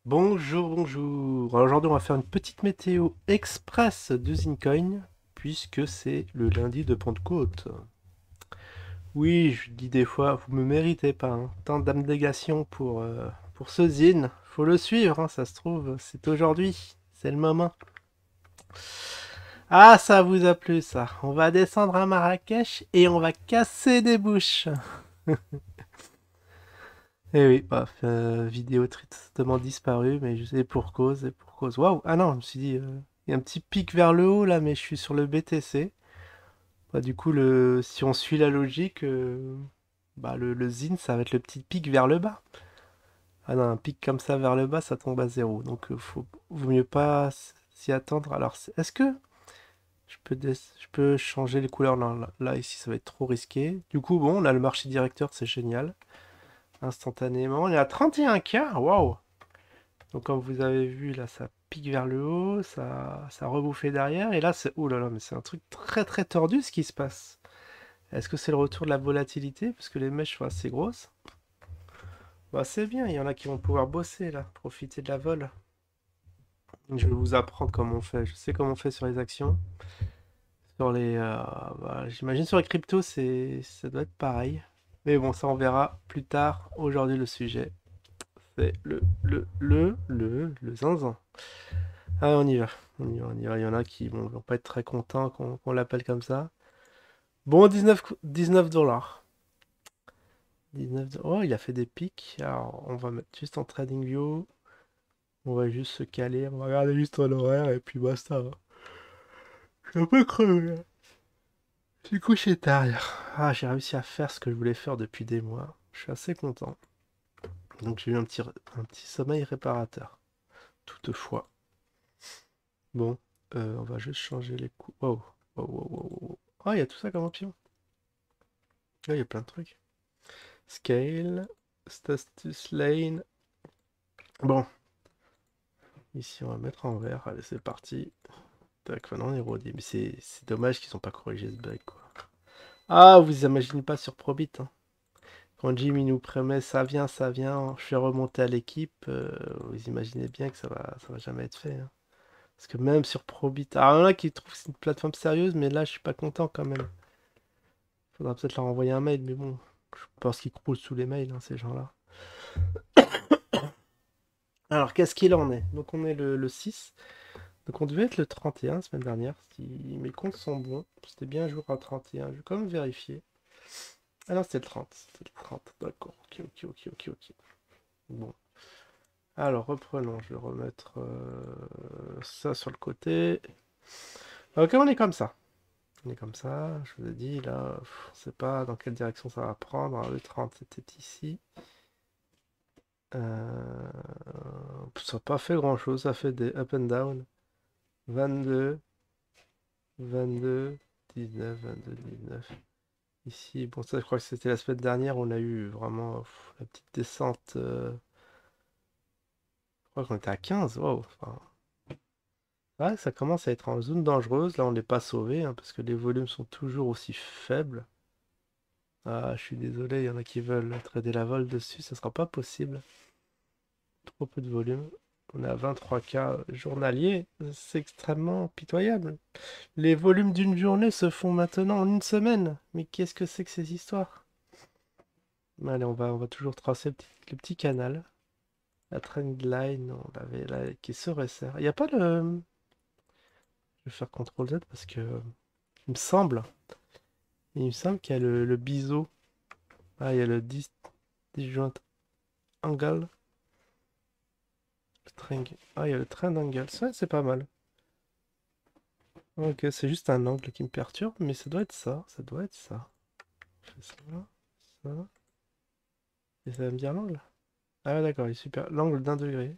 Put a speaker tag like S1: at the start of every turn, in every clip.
S1: Bonjour, bonjour. Alors, aujourd'hui, on va faire une petite météo express de Zincoin, puisque c'est le lundi de Pentecôte. Oui, je dis des fois, vous me méritez pas, hein. Tant d'abnégation pour ce Zine. Faut le suivre, hein, ça se trouve, c'est aujourd'hui. C'est le moment. Ah, ça vous a plu, ça. On va descendre à Marrakech et on va casser des bouches. Eh oui, bah, vidéo tristement disparue, mais je sais pour cause et pour cause. Waouh! Ah non, je me suis dit, il y a un petit pic vers le haut là, mais je suis sur le BTC. Bah, du coup, si on suit la logique, bah, le ZIN, ça va être le petit pic vers le bas. Ah non, un pic comme ça vers le bas, ça tombe à zéro. Donc, vaut mieux pas s'y attendre. Alors, est-ce que je peux changer les couleurs? Non, là, ici, ça va être trop risqué. Du coup, bon, on a le marché directeur, c'est génial. Instantanément, on est à 31K, waouh! Donc comme vous avez vu, là, ça pique vers le haut, ça rebouffait derrière, et là, c'est... Ouh là là, mais c'est un truc très très tordu ce qui se passe. Est-ce que c'est le retour de la volatilité? Parce que les mèches sont assez grosses. Bah c'est bien, il y en a qui vont pouvoir bosser là, profiter de la vol. Je vais vous apprendre comment on fait. Je sais comment on fait sur les actions. Sur les... bah, j'imagine sur les cryptos, ça doit être pareil. Mais bon, ça on verra plus tard. Aujourd'hui, le sujet, c'est le zinzin. Ah, on y va. On y va, on y va. Il y en a qui vont pas être très contents qu'on l'appelle comme ça. Bon, 19 dollars. 19 Oh, il a fait des pics. Alors, on va mettre juste en trading view. On va juste se caler. On va regarder juste en horaire et puis basta, hein. Je suis un peu crevé, là. Je suis couché tard hier. Ah, j'ai réussi à faire ce que je voulais faire depuis des mois. Je suis assez content. Donc, j'ai eu un petit sommeil réparateur. Toutefois. Bon, on va juste changer les coups. Wow. Wow, wow, wow, wow. Ah, il y a tout ça comme option. Là, il y a plein de trucs. Scale, Status Lane. Bon, ici on va mettre en vert. Allez, c'est parti. Tac, maintenant on est rodé. Mais c'est dommage qu'ils n'ont pas corrigé ce bug, quoi. Ah, vous imaginez pas sur Probit, hein. Quand Jim il nous promet ça vient, je fais remonter à l'équipe, vous imaginez bien que ça va jamais être fait, hein. Parce que même sur Probit, alors il y en a qui trouvent que c'est une plateforme sérieuse, mais là je suis pas content quand même. Faudra peut-être leur envoyer un mail, mais bon, je pense qu'ils croulent sous les mails, hein, ces gens-là. Alors, qu'est-ce qu'il en est? Donc, on est le 6. Donc, on devait être le 31 la semaine dernière, si mes comptes sont bons. C'était bien un jour à 31. Je vais quand même vérifier. Ah non, c'était le 30. C'était le 30. D'accord. Ok, ok, ok, ok, ok. Bon. Alors, reprenons. Je vais remettre ça sur le côté. Ok, on est comme ça. On est comme ça. Je vous ai dit, là, on sait pas dans quelle direction ça va prendre. Alors, le 30, c'était ici. Ça n'a pas fait grand-chose. Ça fait des up and down. 22. 22, 19, 22, 19. Ici, bon, ça, je crois que c'était la semaine dernière. On a eu vraiment la petite descente. Je crois qu'on était à 15. Wow. Enfin, ouais, ça commence à être en zone dangereuse. Là, on n'est pas sauvé, hein, parce que les volumes sont toujours aussi faibles. Ah, je suis désolé, il y en a qui veulent trader la vol dessus. Ça sera pas possible. Trop peu de volume. On est à 23K journalier. C'est extrêmement pitoyable. Les volumes d'une journée se font maintenant en une semaine. Mais qu'est-ce que c'est que ces histoires? Allez, on va toujours tracer le petit canal. La trend line, on l'avait là, qui se resserre. Il n'y a pas le... Je vais faire CTRL Z parce que... il me semble qu'il y a le biseau. Ah, il y a le disjoint angle. Ah, il y a le trend angle. Ça, c'est pas mal. Ok, c'est juste un angle qui me perturbe, mais ça doit être ça. Ça doit être ça. Je fais ça, ça. Et ça va me dire l'angle. Ah ouais, d'accord, il est super. L'angle d'1 degré.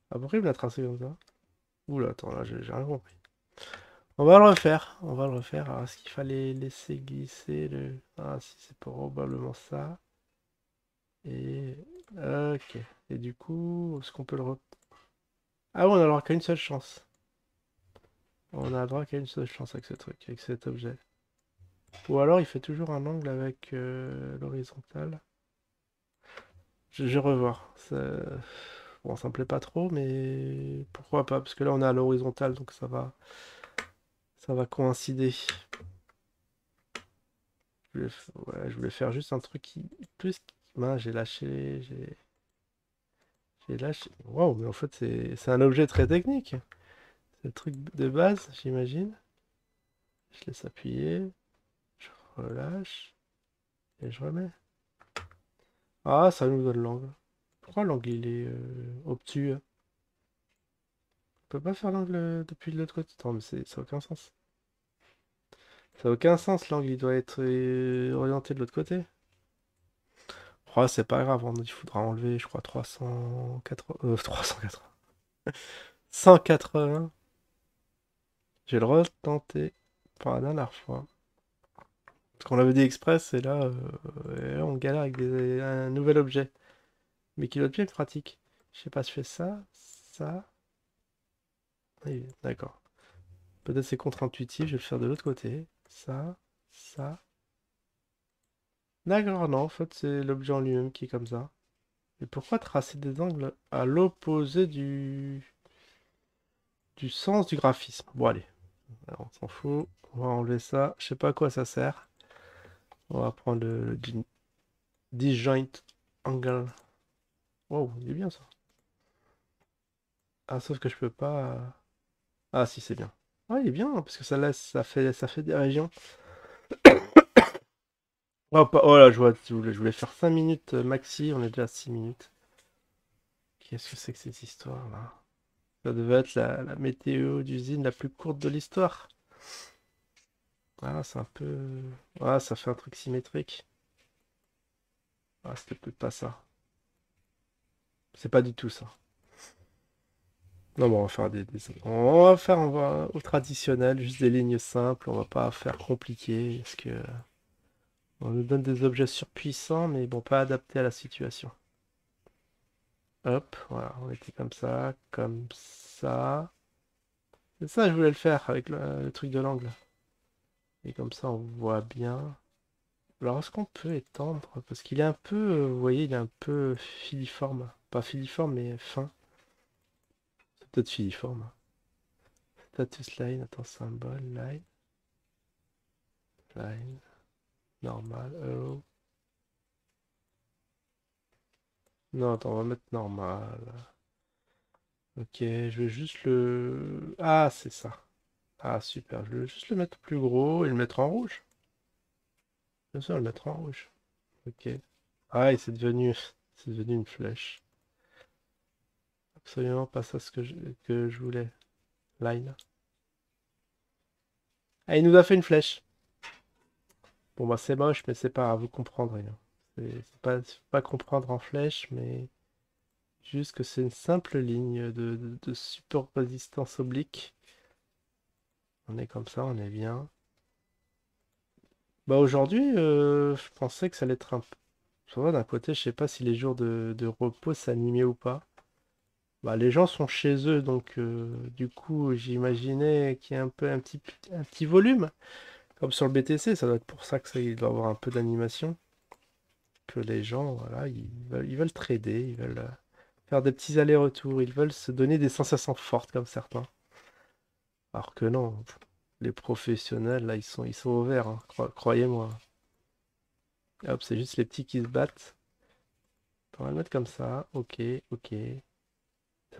S1: Ah, pourquoi il me l'a tracé comme ça? Oula, attends, là, j'ai rien compris. On va le refaire. On va le refaire. Alors, est-ce qu'il fallait laisser glisser le... Ah, si, c'est probablement ça. Et... Ok. Et du coup, est-ce qu'on peut le... Ah, ouais, on a le droit qu'à une seule chance. On a le droit qu'à une seule chance avec ce truc, avec cet objet. Ou alors, il fait toujours un angle avec l'horizontale. Je vais revoir. Bon, ça me plaît pas trop, mais pourquoi pas? Parce que là, on est à l'horizontale, donc ça va coïncider. Ouais, je voulais faire juste un truc qui... Plus... Mince, j'ai lâché... Waouh, mais en fait, c'est un objet très technique. C'est le truc de base, j'imagine. Je laisse appuyer, je relâche, et je remets. Ah, ça nous donne l'angle. Pourquoi l'angle, il est obtus? On peut pas faire l'angle depuis de l'autre côté? Attends, mais ça n'a aucun sens. Ça n'a aucun sens, l'angle, il doit être orienté de l'autre côté. Oh, c'est pas grave, il faudra enlever, je crois, 380... 380... 180. J'ai le retenter pour la dernière fois. Parce qu'on l'avait dit express, et là, on galère avec un nouvel objet. Mais qui doit être bien pratique. Je sais pas, je fais ça, ça... Oui, d'accord. Peut-être c'est contre-intuitif, je vais le faire de l'autre côté. Ça. D'accord, non, en fait, c'est l'objet en lui-même qui est comme ça. Et pourquoi tracer des angles à l'opposé du sens du graphisme? Bon, allez, alors, on s'en fout. On va enlever ça. Je sais pas à quoi ça sert. On va prendre le disjoint angle. Wow, il est bien ça. Ah, sauf que je peux pas. Ah, si, c'est bien. Ah, il est bien, parce que ça laisse, ça fait des régions. Oh, oh là, je voulais faire 5 minutes maxi, on est déjà à 6 minutes. Qu'est-ce que c'est que cette histoire-là? Ça devait être la météo d'usine la plus courte de l'histoire. Ah, c'est un peu... Ah, ça fait un truc symétrique. Ah, c'était peut-être pas ça. C'est pas du tout ça. Non, bon, on va faire on va au traditionnel, juste des lignes simples, on va pas faire compliqué, parce que on nous donne des objets surpuissants, mais bon, pas adaptés à la situation. Hop, voilà, on était comme ça, comme ça. C'est ça, je voulais le faire avec le truc de l'angle. Et comme ça, on voit bien. Alors, est-ce qu'on peut étendre? Parce qu'il est un peu, vous voyez, il est un peu filiforme. Pas filiforme, mais fin. C'est peut-être filiforme. Status line, attends, symbole, line, normal, oh. Non, attends, on va mettre normal. Ok, je vais juste le... Ah, c'est ça. Ah, super, je vais juste le mettre plus gros et le mettre en rouge. Bien sûr, le mettre en rouge. Ok. Ah, et c'est devenu une flèche. Absolument pas ça que je voulais. Line. Ah, il nous a fait une flèche. Bon, bah, c'est moche, mais c'est pas grave, vous comprendrez, hein. C'est pas comprendre en flèche, mais juste que c'est une simple ligne de support résistance oblique. On est comme ça, on est bien. Bah, aujourd'hui, je pensais que ça allait être un peu... Ça va, d'un côté, je sais pas si les jours de repos s'animaient ou pas. Bah, les gens sont chez eux, donc du coup, j'imaginais qu'il y a un petit volume. Comme sur le BTC, ça doit être pour ça il doit y avoir un peu d'animation. Que les gens, voilà, ils veulent trader, ils veulent faire des petits allers-retours, ils veulent se donner des sensations fortes comme certains. Alors que non, les professionnels, là, ils sont au vert, hein, croyez-moi. Hop, c'est juste les petits qui se battent. On va le mettre comme ça. Ok, ok.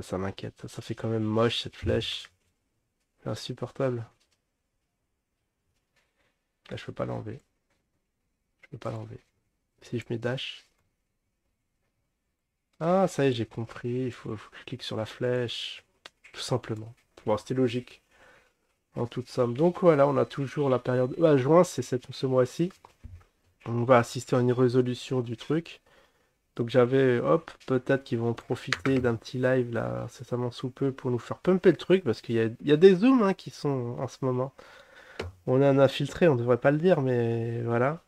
S1: Ça m'inquiète. Ça fait quand même moche cette flèche. C'est insupportable. Là, je peux pas l'enlever. Je peux pas l'enlever. Si je mets dash. Ah, ça y est, j'ai compris. Il faut que je clique sur la flèche. Tout simplement. Bon, c'était logique. En toute somme. Donc voilà, on a toujours la période... Bah, juin, c'est ce mois-ci. On va assister à une résolution du truc. Donc j'avais, hop, peut-être qu'ils vont profiter d'un petit live là, incessamment sous peu, pour nous faire pumper le truc, parce qu'il y a des zooms hein, qui sont en ce moment. On est un infiltré, on devrait pas le dire, mais voilà.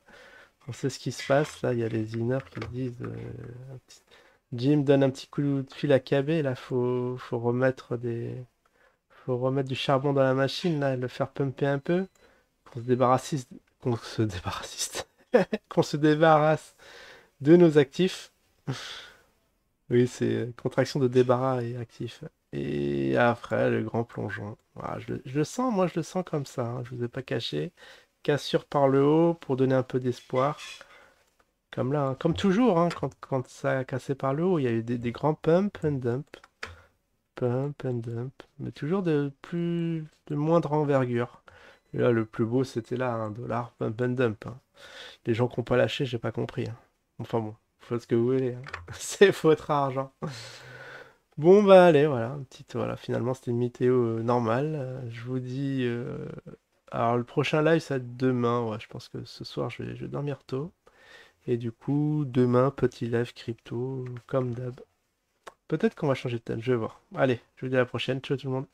S1: On sait ce qui se passe. Là, il y a les inner qui disent Jim donne un petit coup de fil à KB, là, faut remettre du charbon dans la machine, là, et le faire pumper un peu, qu'on se débarrasse, qu'on se débarrasse de nos actifs. Oui, c'est contraction de débarras et actif. Et après, le grand plongeon. Voilà, je le sens, moi je le sens comme ça, hein, je vous ai pas caché. Cassure par le haut pour donner un peu d'espoir. Comme là, hein, comme toujours, hein, quand ça a cassé par le haut, il y a eu des grands pump and dump. Pump and dump. Mais toujours de moindre envergure. Et là, le plus beau, c'était là, un dollar pump and dump, hein. Les gens qui n'ont pas lâché, j'ai pas compris, hein. Enfin bon, faites ce que vous voulez, hein. C'est votre argent. Bon bah allez, voilà, voilà, finalement c'était une météo normale. Je vous dis, alors le prochain live ça va être demain, ouais, je pense que ce soir je vais dormir tôt. Et du coup, demain, petit live crypto, comme d'hab. Peut-être qu'on va changer de thème, je vais voir. Allez, je vous dis à la prochaine, ciao tout le monde.